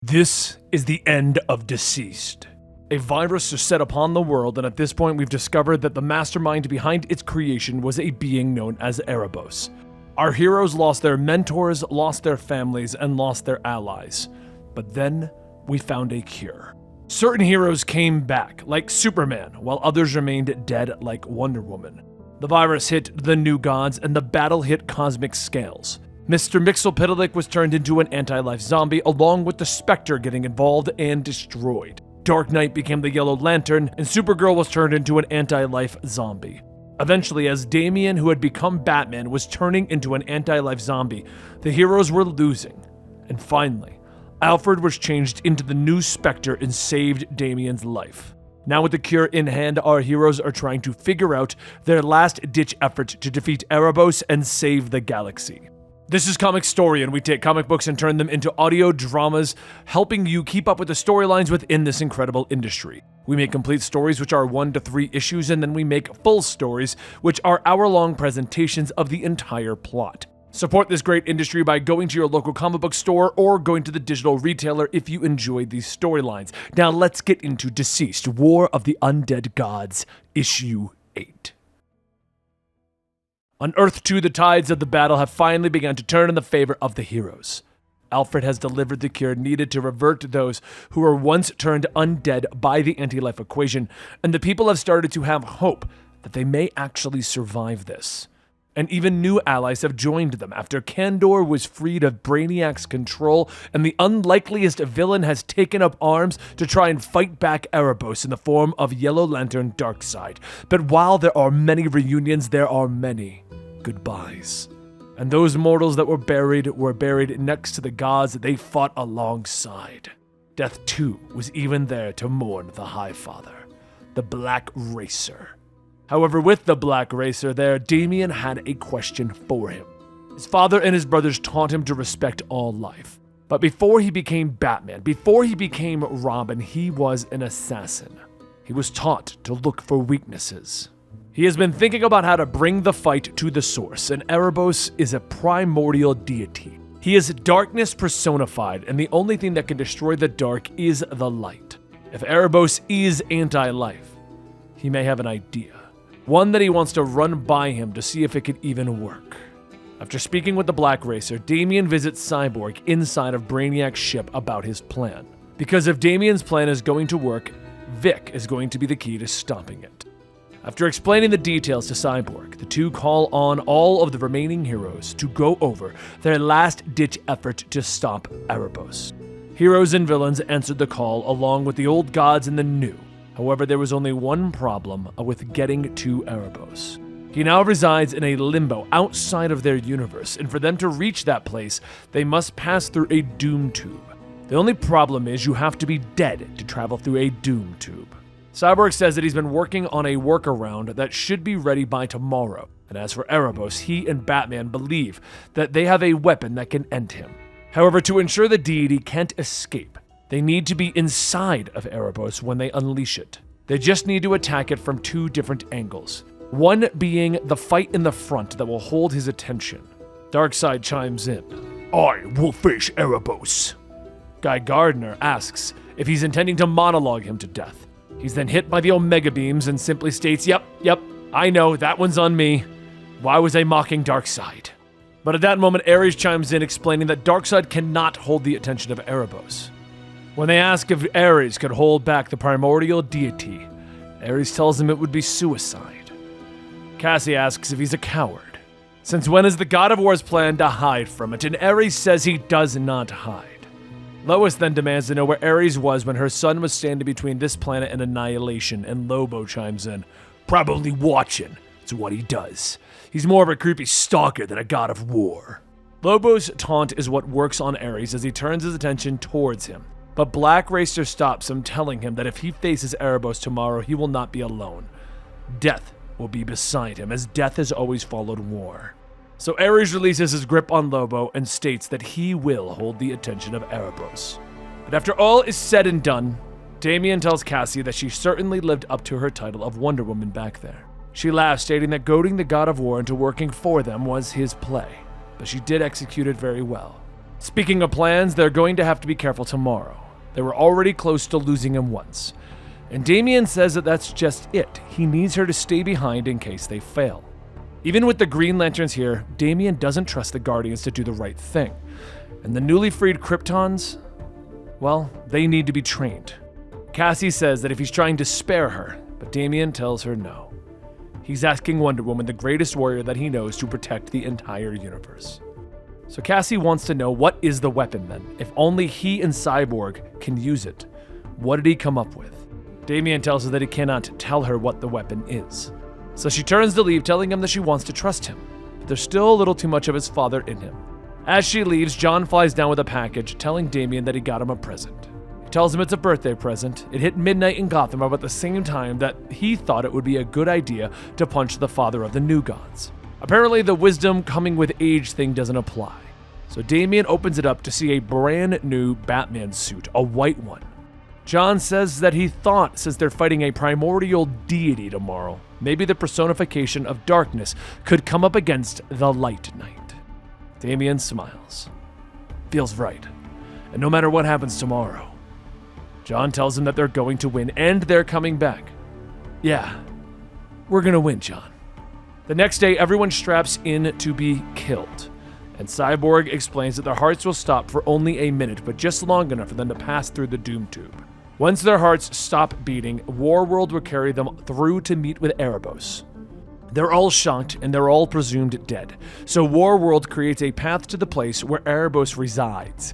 This is the end of DCeased. A virus is set upon the world, and at this point we've discovered that the mastermind behind its creation was a being known as Erebos. Our heroes lost their mentors, lost their families, and lost their allies. But then we found a cure. Certain heroes came back, like Superman, while others remained dead, like Wonder Woman. The virus hit the new gods, and the battle hit cosmic scales. Mr. Mxyzptlk was turned into an anti-life zombie, along with the Spectre getting involved and destroyed. Dark Knight became the Yellow Lantern, and Supergirl was turned into an anti-life zombie. Eventually, as Damian, who had become Batman, was turning into an anti-life zombie, the heroes were losing. And finally, Alfred was changed into the new Spectre and saved Damian's life. Now with the cure in hand, our heroes are trying to figure out their last-ditch effort to defeat Erebos and save the galaxy. This is Comicstorian. We take comic books and turn them into audio dramas, helping you keep up with the storylines within this incredible industry. We make complete stories, which are 1 to 3 issues, and then we make full stories, which are hour-long presentations of the entire plot. Support this great industry by going to your local comic book store or going to the digital retailer if you enjoyed these storylines. Now let's get into DCeased, War of the Undead Gods, Issue 8. On Earth 2, the tides of the battle have finally begun to turn in the favor of the heroes. Alfred has delivered the cure needed to revert those who were once turned undead by the anti-life equation, and the people have started to have hope that they may actually survive this. And even new allies have joined them after Kandor was freed of Brainiac's control, and the unlikeliest villain has taken up arms to try and fight back Erebos in the form of Yellow Lantern Darkseid. But while there are many reunions, there are many goodbyes. And those mortals that were buried next to the gods that they fought alongside. Death too was even there to mourn the High Father, the Black Racer. However, with the Black Racer there, Damian had a question for him. His father and his brothers taught him to respect all life. But before he became Batman, before he became Robin, he was an assassin. He was taught to look for weaknesses. He has been thinking about how to bring the fight to the source, and Erebos is a primordial deity. He is darkness personified, and the only thing that can destroy the dark is the light. If Erebos is anti-life, he may have an idea. One that he wants to run by him to see if it could even work. After speaking with the Black Racer, Damian visits Cyborg inside of Brainiac's ship about his plan. Because if Damian's plan is going to work, Vic is going to be the key to stopping it. After explaining the details to Cyborg, the two call on all of the remaining heroes to go over their last-ditch effort to stop Erebos. Heroes and villains answered the call along with the old gods and the new. However, there was only one problem with getting to Erebos. He now resides in a limbo outside of their universe, and for them to reach that place, they must pass through a doom tube. The only problem is you have to be dead to travel through a doom tube. Cyborg says that he's been working on a workaround that should be ready by tomorrow, and as for Erebos, he and Batman believe that they have a weapon that can end him. However, to ensure the deity can't escape, they need to be inside of Erebos when they unleash it. They just need to attack it from 2 different angles. One being the fight in the front that will hold his attention. Darkseid chimes in. I will face Erebos. Guy Gardner asks if he's intending to monologue him to death. He's then hit by the Omega Beams and simply states, Yep, I know, that one's on me. Why was I mocking Darkseid? But at that moment, Ares chimes in explaining that Darkseid cannot hold the attention of Erebos. When they ask if Ares could hold back the primordial deity, Ares tells him it would be suicide. Cassie asks if he's a coward. Since when is the God of War's plan to hide from it? And Ares says he does not hide. Lois then demands to know where Ares was when her son was standing between this planet and annihilation, and Lobo chimes in. Probably watching. It's what he does. He's more of a creepy stalker than a god of war. Lobo's taunt is what works on Ares as he turns his attention towards him. But Black Racer stops him, telling him that if he faces Erebos tomorrow, he will not be alone. Death will be beside him, as death has always followed war. So Ares releases his grip on Lobo and states that he will hold the attention of Erebos. But after all is said and done, Damian tells Cassie that she certainly lived up to her title of Wonder Woman back there. She laughs, stating that goading the God of War into working for them was his play, but she did execute it very well. Speaking of plans, they're going to have to be careful tomorrow. They were already close to losing him once. And Damian says that that's just it. He needs her to stay behind in case they fail. Even with the Green Lanterns here, Damian doesn't trust the Guardians to do the right thing. And the newly freed Kryptons, well, they need to be trained. Cassie says that if he's trying to spare her, but Damian tells her no. He's asking Wonder Woman, the greatest warrior that he knows, to protect the entire universe. So Cassie wants to know, what is the weapon then? If only he and Cyborg can use it, what did he come up with? Damian tells her that he cannot tell her what the weapon is. So she turns to leave, telling him that she wants to trust him, but there's still a little too much of his father in him. As she leaves, John flies down with a package, telling Damian that he got him a present. He tells him it's a birthday present. It hit midnight in Gotham about the same time that he thought it would be a good idea to punch the father of the New Gods. Apparently, the wisdom coming with age thing doesn't apply. So Damian opens it up to see a brand new Batman suit, a white one. John says that he thought, since they're fighting a primordial deity tomorrow, maybe the personification of darkness could come up against the Light Knight. Damian smiles. Feels right. And no matter what happens tomorrow, John tells him that they're going to win and they're coming back. Yeah, we're gonna win, John. The next day, everyone straps in to be killed, and Cyborg explains that their hearts will stop for only a minute, but just long enough for them to pass through the Doom Tube. Once their hearts stop beating, Warworld will carry them through to meet with Erebos. They're all shocked, and they're all presumed dead, so Warworld creates a path to the place where Erebos resides,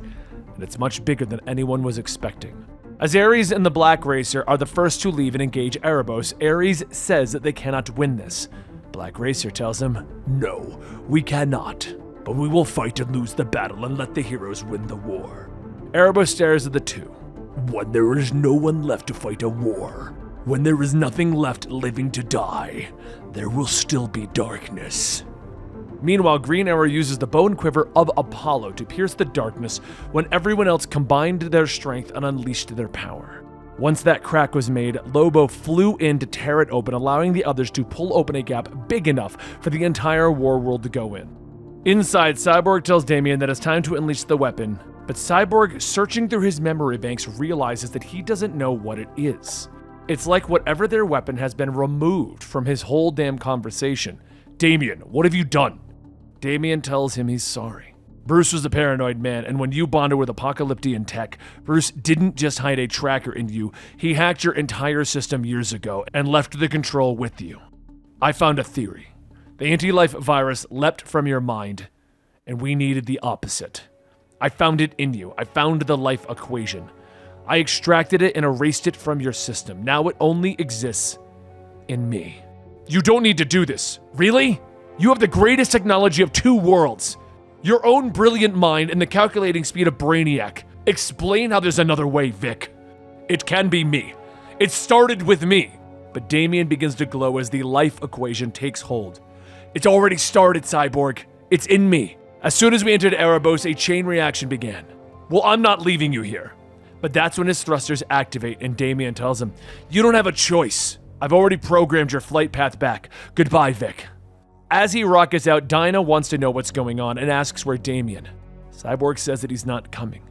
and it's much bigger than anyone was expecting. As Ares and the Black Racer are the first to leave and engage Erebos, Ares says that they cannot win this. Black Racer tells him, "No, we cannot, but we will fight and lose the battle and let the heroes win the war." Erebos stares at the two. "When there is no one left to fight a war, when there is nothing left living to die, there will still be darkness." Meanwhile, Green Arrow uses the bone quiver of Apollo to pierce the darkness when everyone else combined their strength and unleashed their power. Once that crack was made, Lobo flew in to tear it open, allowing the others to pull open a gap big enough for the entire Warworld to go in. Inside, Cyborg tells Damian that it's time to unleash the weapon, but Cyborg, searching through his memory banks, realizes that he doesn't know what it is. It's like whatever their weapon has been removed from his whole damn conversation. "Damian, what have you done?" Damian tells him he's sorry. Bruce was a paranoid man, and when you bonded with Apocalyptian tech, Bruce didn't just hide a tracker in you, he hacked your entire system years ago and left the control with you. I found a theory. The anti-life virus leapt from your mind, and we needed the opposite. I found it in you. I found the life equation. I extracted it and erased it from your system. Now it only exists in me. You don't need to do this. Really? You have the greatest technology of two worlds. Your own brilliant mind and the calculating speed of Brainiac. Explain how there's another way, Vic. It can be me. It started with me. But Damian begins to glow as the life equation takes hold. It's already started, Cyborg. It's in me. As soon as we entered Erebos, a chain reaction began. Well, I'm not leaving you here. But that's when his thrusters activate, and Damian tells him, "You don't have a choice. I've already programmed your flight path back. Goodbye, Vic." As he rockets out, Dinah wants to know what's going on and asks where Damian. Cyborg says that he's not coming,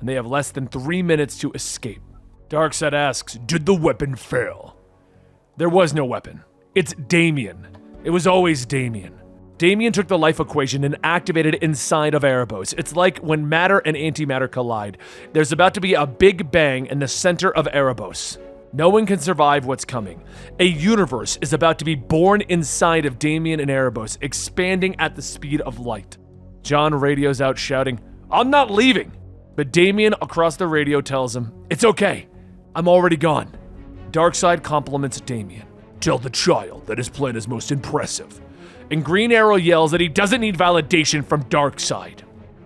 and they have less than 3 minutes to escape. Darkseid asks, "Did the weapon fail?" There was no weapon. It's Damian. It was always Damian. Damian took the life equation and activated it inside of Erebos. It's like when matter and antimatter collide. There's about to be a big bang in the center of Erebos. No one can survive what's coming. A universe is about to be born inside of Damian and Erebos, expanding at the speed of light. John radios out shouting, "I'm not leaving!" But Damian across the radio tells him, "It's okay. I'm already gone." Darkseid compliments Damian. "Tell the child that his plan is most impressive." And Green Arrow yells that he doesn't need validation from Darkseid.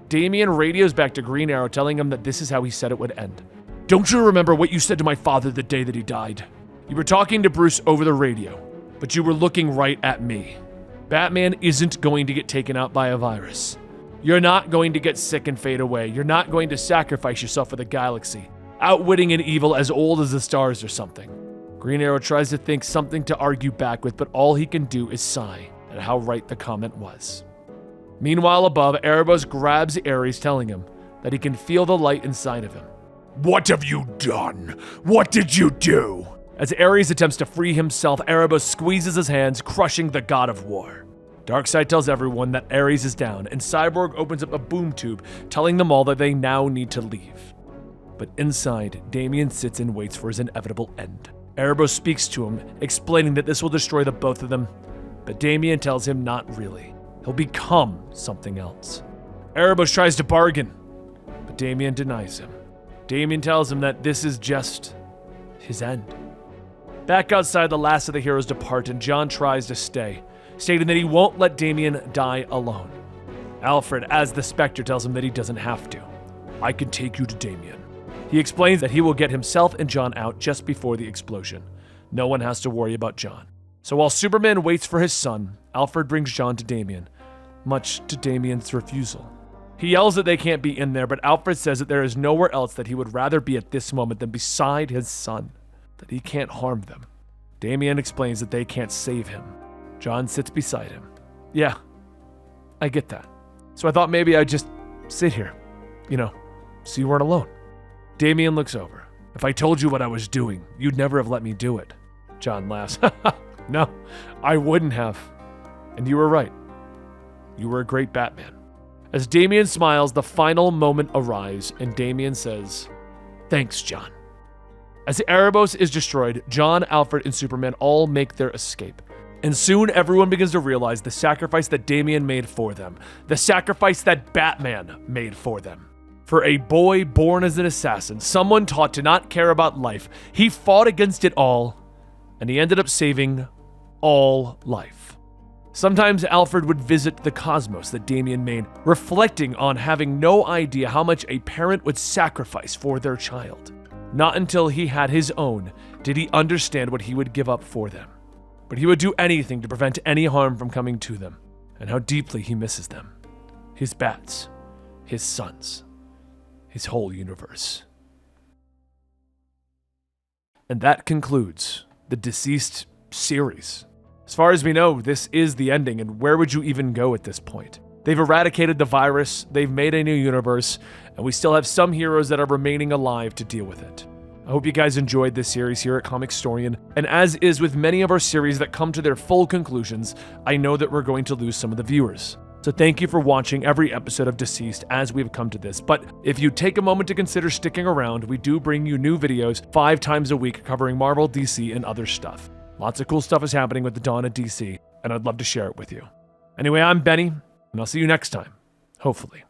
Damian radios back to Green Arrow, telling him that this is how he said it would end. "Don't you remember what you said to my father the day that he died? You were talking to Bruce over the radio, but you were looking right at me. Batman isn't going to get taken out by a virus. You're not going to get sick and fade away. You're not going to sacrifice yourself for the galaxy, outwitting an evil as old as the stars or something." Green Arrow tries to think something to argue back with, but all he can do is sigh at how right the comment was. Meanwhile, above, Erebos grabs Ares, telling him that he can feel the light inside of him. What have you done? What did you do? As Ares attempts to free himself, Erebos squeezes his hands, crushing the god of war. Darkseid tells everyone that Ares is down, and Cyborg opens up a boom tube, telling them all that they now need to leave. But inside, Damian sits and waits for his inevitable end. Erebos speaks to him, explaining that this will destroy the both of them, but Damian tells him not really. He'll become something else. Erebos tries to bargain, but Damian denies him. Damian tells him that this is just his end. Back outside, the last of the heroes depart, and John tries to stay, stating that he won't let Damian die alone. Alfred, as the Spectre, tells him that he doesn't have to. I can take you to Damian. He explains that he will get himself and John out just before the explosion. No one has to worry about John. So while Superman waits for his son, Alfred brings John to Damian, much to Damian's refusal. He yells that they can't be in there, but Alfred says that there is nowhere else that he would rather be at this moment than beside his son, that he can't harm them. Damian explains that they can't save him. John sits beside him. Yeah, I get that. So I thought maybe I'd just sit here, so you weren't alone. Damian looks over. If I told you what I was doing, you'd never have let me do it. John laughs. No, I wouldn't have. And you were right. You were a great Batman. As Damian smiles, the final moment arrives, and Damian says, thanks, John. As Erebos is destroyed, John, Alfred, and Superman all make their escape. And soon everyone begins to realize the sacrifice that Damian made for them, the sacrifice that Batman made for them. For a boy born as an assassin, someone taught to not care about life, he fought against it all, and he ended up saving all life. Sometimes Alfred would visit the cosmos that Damian made, reflecting on having no idea how much a parent would sacrifice for their child. Not until he had his own did he understand what he would give up for them. But he would do anything to prevent any harm from coming to them, and how deeply he misses them. His bats, his sons, his whole universe. And that concludes the DCeased series. As far as we know, this is the ending, and where would you even go at this point? They've eradicated the virus, they've made a new universe, and we still have some heroes that are remaining alive to deal with it. I hope you guys enjoyed this series here at Comicstorian, and as is with many of our series that come to their full conclusions, I know that we're going to lose some of the viewers. So thank you for watching every episode of DCeased as we've come to this. But if you take a moment to consider sticking around, we do bring you new videos 5 times a week covering Marvel, DC, and other stuff. Lots of cool stuff is happening with the dawn of DC, and I'd love to share it with you. Anyway, I'm Benny, and I'll see you next time, hopefully.